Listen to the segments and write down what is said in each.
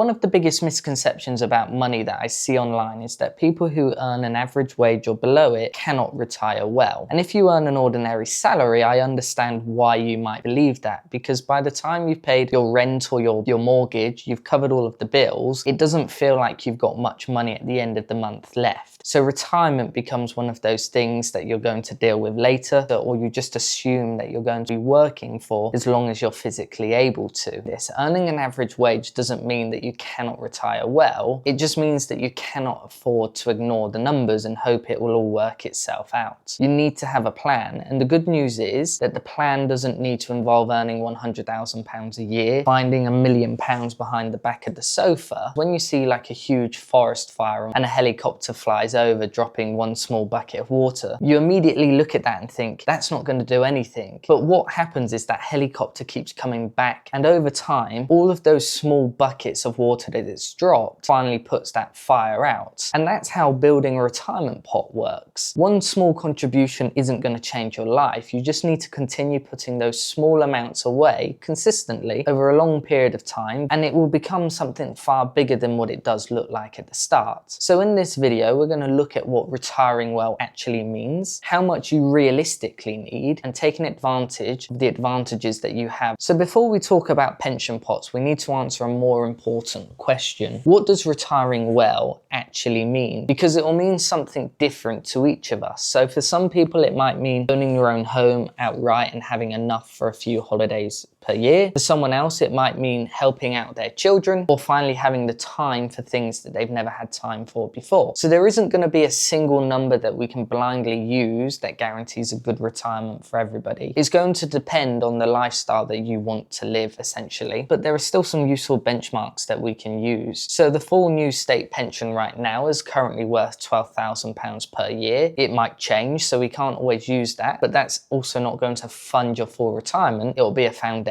One of the biggest misconceptions about money that I see online is that people who earn an average wage or below it cannot retire well. And if you earn an ordinary salary, I understand why you might believe that, because by the time you've paid your rent or your mortgage, you've covered all of the bills, it doesn't feel like you've got much money at the end of the month left. So retirement becomes one of those things that you're going to deal with later, or you just assume that you're going to be working for as long as you're physically able to. Earning an average wage doesn't mean that you cannot retire well. It just means that you cannot afford to ignore the numbers and hope it will all work itself out. You need to have a plan, and the good news is that the plan doesn't need to involve earning £100,000 a year, finding £1 million behind the back of the sofa. When you see like a huge forest fire and a helicopter flies over dropping one small bucket of water, you immediately look at that and think, that's not going to do anything. But what happens is that helicopter keeps coming back, and over time, all of those small buckets of water that it's dropped finally puts that fire out. And that's how building a retirement pot works. One small contribution isn't going to change your life. You just need to continue putting those small amounts away consistently over a long period of time, and it will become something far bigger than what it does look like at the start. So in this video, we're going to look at what retiring well actually means, how much you realistically need, and taking advantage of the advantages that you have. So before we talk about pension pots, we need to answer a more important question. What does retiring well actually mean? Because it will mean something different to each of us. So for some people, it might mean owning your own home outright and having enough for a few holidays per year. For someone else, it might mean helping out their children, or finally having the time for things that they've never had time for before. So there isn't going to be a single number that we can blindly use that guarantees a good retirement for everybody. It's going to depend on the lifestyle that you want to live, essentially. But there are still some useful benchmarks that we can use. So the full new state pension right now is currently worth £12,000 per year. It might change, so we can't always use that, but that's also not going to fund your full retirement. It will be a foundation.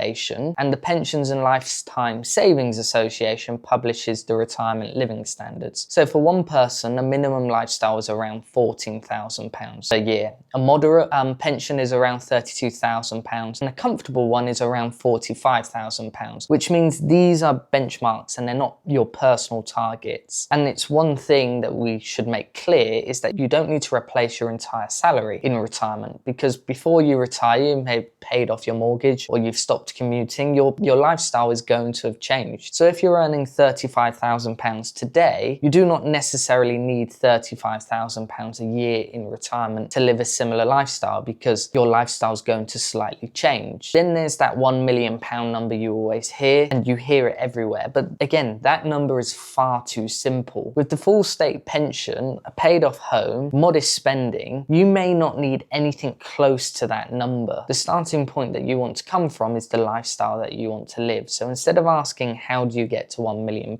And the Pensions and Lifetime Savings Association publishes the retirement living standards. So for one person, a minimum lifestyle is around £14,000 a year. A moderate pension is around £32,000, and a comfortable one is around £45,000, which means these are benchmarks and they're not your personal targets. And it's one thing that we should make clear is that you don't need to replace your entire salary in retirement, because before you retire, you may have paid off your mortgage or you've stopped commuting, your lifestyle is going to have changed. So if you're earning £35,000 today, you do not necessarily need £35,000 a year in retirement to live a similar lifestyle, because your lifestyle is going to slightly change. Then there's that £1 million number you always hear, and you hear it everywhere. But again, that number is far too simple. With the full state pension, a paid off home, modest spending, you may not need anything close to that number. The starting point that you want to come from is the lifestyle that you want to live. So instead of asking how do you get to £1 million,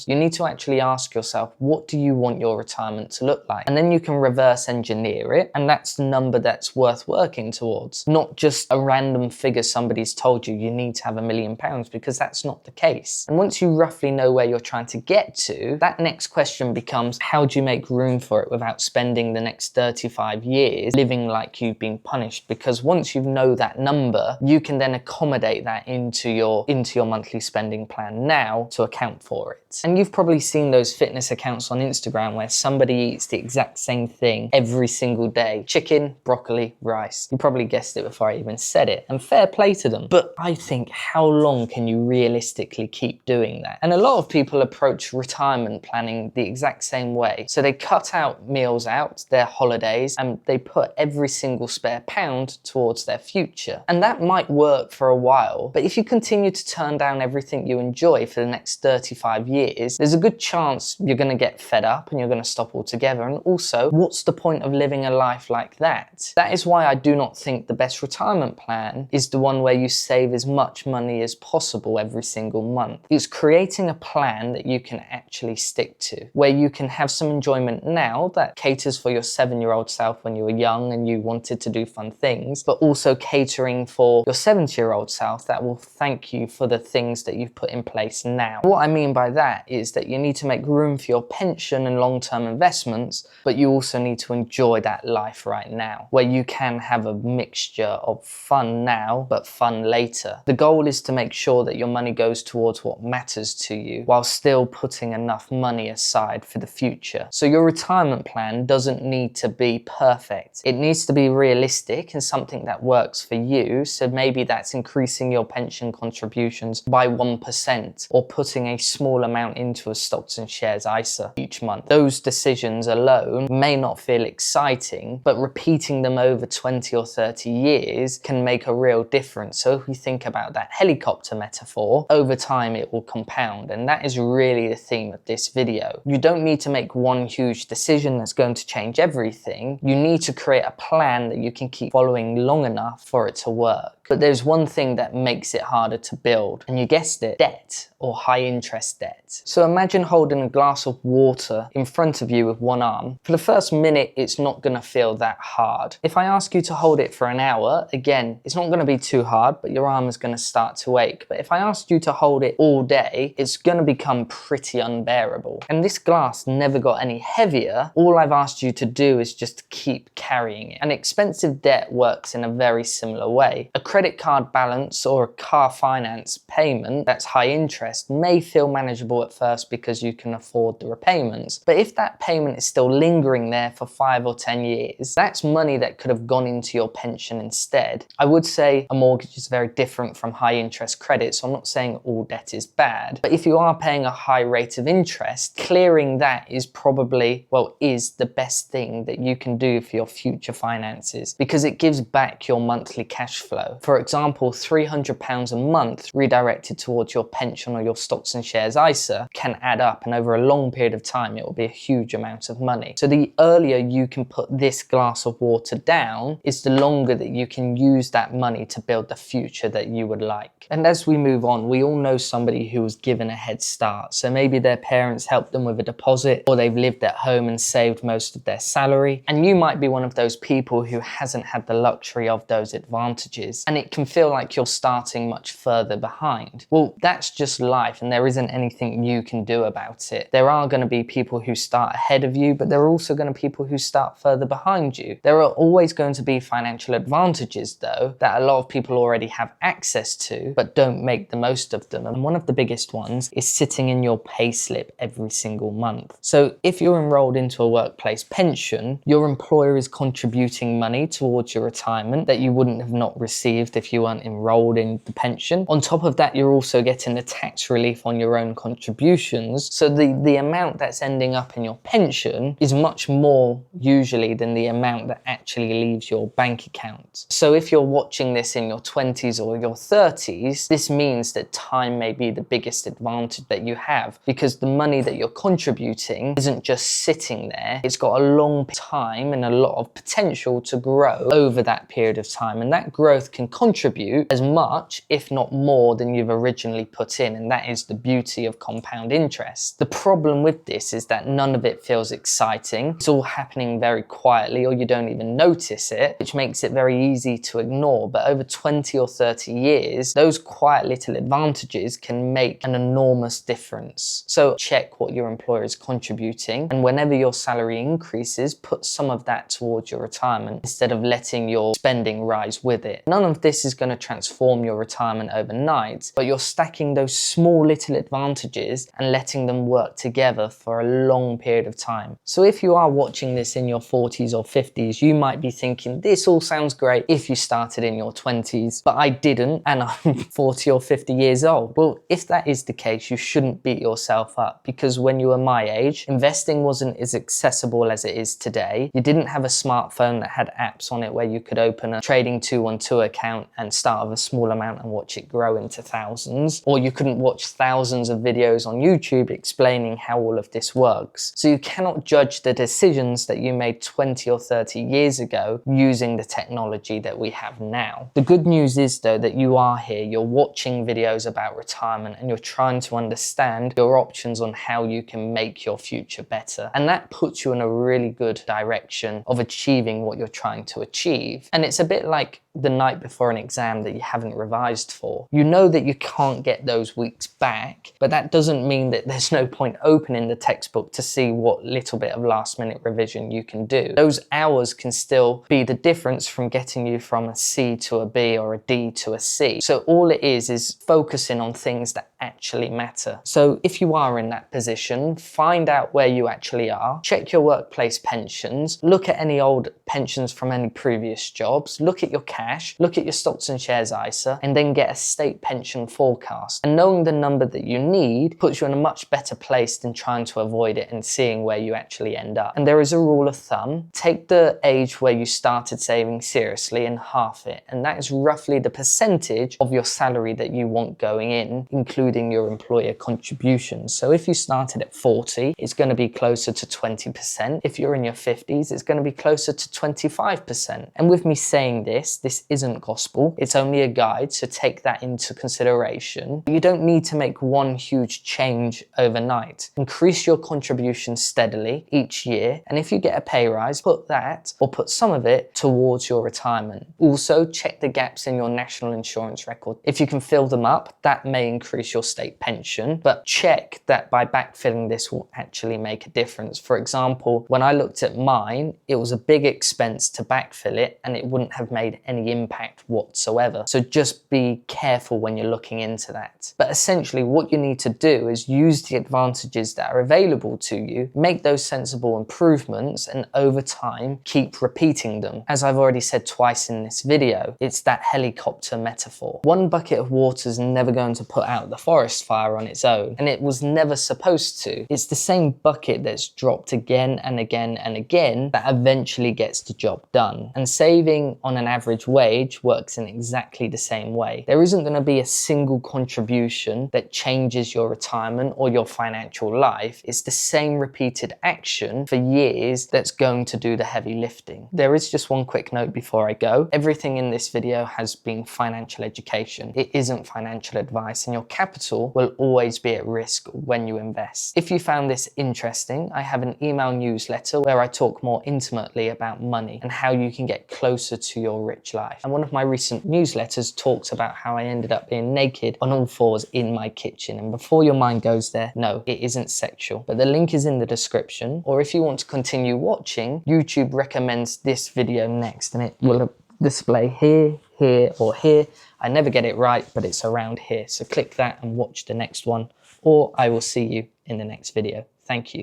you need to actually ask yourself, what do you want your retirement to look like? And then you can reverse engineer it, and that's the number that's worth working towards, not just a random figure somebody's told you need to have £1 million, because that's not the case. And once you roughly know where you're trying to get to, that next question becomes, how do you make room for it without spending the next 35 years living like you've been punished? Because once you know that number, you can then accommodate that into your monthly spending plan now to account for it. And you've probably seen those fitness accounts on Instagram where somebody eats the exact same thing every single day: chicken, broccoli, rice. You probably guessed it before I even said it, and fair play to them. But I think, how long can you realistically keep doing that? And a lot of people approach retirement planning the exact same way. So they cut out meals out, their holidays, and they put every single spare pound towards their future. And that might work for a while, but if you continue to turn down everything you enjoy for the next 35 years, there's a good chance you're going to get fed up and you're going to stop altogether. And also, what's the point of living a life like that? That is why I do not think the best retirement plan is the one where you save as much money as possible every single month. It's creating a plan that you can actually stick to, where you can have some enjoyment now that caters for your 7-year-old self when you were young and you wanted to do fun things, but also catering for your 70-year-old self that will thank you for the things that you've put in place now. What I mean by that is that you need to make room for your pension and long-term investments, but you also need to enjoy that life right now, where you can have a mixture of fun now, but fun later. The goal is to make sure that your money goes towards what matters to you, while still putting enough money aside for the future. So your retirement plan doesn't need to be perfect. It needs to be realistic and something that works for you. So maybe that's increasing your pension contributions by 1% or putting a small amount into a stocks and shares ISA each month. Those decisions alone may not feel exciting, but repeating them over 20 or 30 years can make a real difference. So if we think about that helicopter metaphor, over time it will compound, and that is really the theme of this video. You don't need to make one huge decision that's going to change everything. You need to create a plan that you can keep following long enough for it to work. But there's one thing that makes it harder to build, and you guessed it, debt, or high interest debt. So imagine holding a glass of water in front of you with one arm. For the first minute, it's not gonna feel that hard. If I ask you to hold it for an hour, again, it's not gonna be too hard, but your arm is gonna start to ache. But if I asked you to hold it all day, it's gonna become pretty unbearable. And this glass never got any heavier. All I've asked you to do is just keep carrying it. And expensive debt works in a very similar way. A credit card balance or a car finance payment that's high interest may feel manageable at first because you can afford the repayments. But if that payment is still lingering there for 5 or 10 years, that's money that could have gone into your pension instead. I would say a mortgage is very different from high interest credit, so I'm not saying all debt is bad. But if you are paying a high rate of interest, clearing that is probably, well, is the best thing that you can do for your future finances, because it gives back your monthly cash flow. For example, £300 a month redirected towards your pension or your stocks and shares ISA can add up, and over a long period of time it will be a huge amount of money. So the earlier you can put this glass of water down is the longer that you can use that money to build the future that you would like. And as we move on, we all know somebody who was given a head start. So maybe their parents helped them with a deposit, or they've lived at home and saved most of their salary. And you might be one of those people who hasn't had the luxury of those advantages, and it can feel like you're starting much further behind. Well, that's just life, and there isn't anything you can do about it. There are going to be people who start ahead of you, but there are also going to be people who start further behind you. There are always going to be financial advantages, though, that a lot of people already have access to, but don't make the most of them. And one of the biggest ones is sitting in your payslip every single month. So if you're enrolled into a workplace pension, your employer is contributing money towards your retirement that you wouldn't have not received if you weren't enrolled in the pension. On top of that, you're also getting the tax relief on your own contributions. So the amount that's ending up in your pension is much more usually than the amount that actually leaves your bank account. So if you're watching this in your 20s or your 30s, this means that time may be the biggest advantage that you have, because the money that you're contributing isn't just sitting there. It's got a long time and a lot of potential to grow over that period of time. And that growth can contribute as much, if not more, than you've originally put in. And that is the beauty of compound interest. The problem with this is that none of it feels exciting. It's all happening very quietly, or you don't even notice it, which makes it very easy to ignore. But over 20 or 30 years, those quiet little advantages can make an enormous difference. So check what your employer is contributing, and whenever your salary increases, put some of that towards your retirement instead of letting your spending rise with it. None of this is going to transform your retirement overnight, but you're stacking those small little advantages and letting them work together for a long period of time. So if you are watching this in your 40s or 50s, you might be thinking, this all sounds great if you started in your 20s, but I didn't, and I'm 40 or 50 years old. Well, if that is the case, you shouldn't beat yourself up, because when you were my age, investing wasn't as accessible as it is today. You didn't have a smartphone that had apps on it where you could open a trading 212 account and start with a small amount and watch it grow into thousands, or you couldn't watch thousands of videos on YouTube explaining how all of this works. So you cannot judge the decisions that you made 20 or 30 years ago using the technology that we have now. The good news is, though, that you are here, you're watching videos about retirement, and you're trying to understand your options on how you can make your future better. And that puts you in a really good direction of achieving what you're trying to achieve. And it's a bit like the night before an exam that you haven't revised for. You know that you can't get those weeks back, but that doesn't mean that there's no point opening the textbook to see what little bit of last minute revision you can do. Those hours can still be the difference from getting you from a C to a B or a D to a C. So all it is focusing on things that actually matter. So if you are in that position, find out where you actually are, check your workplace pensions, look at any old pensions from any previous jobs, look at your cash, look at your stocks and shares ISA, and then get a state pension forecast. And knowing the number that you need puts you in a much better place than trying to avoid it and seeing where you actually end up. And there is a rule of thumb: take the age where you started saving seriously and half it, and that is roughly the percentage of your salary that you want going in, including your employer contributions. So if you started at 40, it's going to be closer to 20%. If you're in your 50s, it's going to be closer to 25%. And with me saying this isn't gospel, it's only a guide, so take that into consideration. You don't need to make one huge change overnight. Increase your contribution steadily each year, and if you get a pay rise, put that, or put some of it, towards your retirement. Also, check the gaps in your national insurance record. If you can fill them up, that may increase your state pension, but check that by backfilling this will actually make a difference. For example, when I looked at mine, it was a big expense to backfill it, and it wouldn't have made any impact whatsoever. So just be careful when you're looking into that. But essentially what you need to do is use the advantages that are available to you, make those sensible improvements, and over time keep repeating them. As I've already said twice in this video, it's that helicopter metaphor. One bucket of water is never going to put out the forest fire on its own, and it was never supposed to. It's the same bucket that's dropped again and again and again that eventually gets the job done. And saving on an average wage works in exactly the same way. There isn't going to be a single contribution that changes your retirement or your financial life. It's the same repeated action for years that's going to do the heavy lifting. There is just one quick note before I go. Everything in this video has been financial education. It isn't financial advice, and your capital will always be at risk when you invest. If you found this interesting, I have an email newsletter where I talk more intimately about money and how you can get closer to your rich life. And one of my recent newsletters talks about how I ended up being naked on all fours in my kitchen. And before your mind goes there, no, it isn't sexual. But the link is in the description. Or if you want to continue watching, YouTube recommends this video next, and it will display here, here, or here. I never get it right, but it's around here. So click that and watch the next one, or I will see you in the next video. Thank you.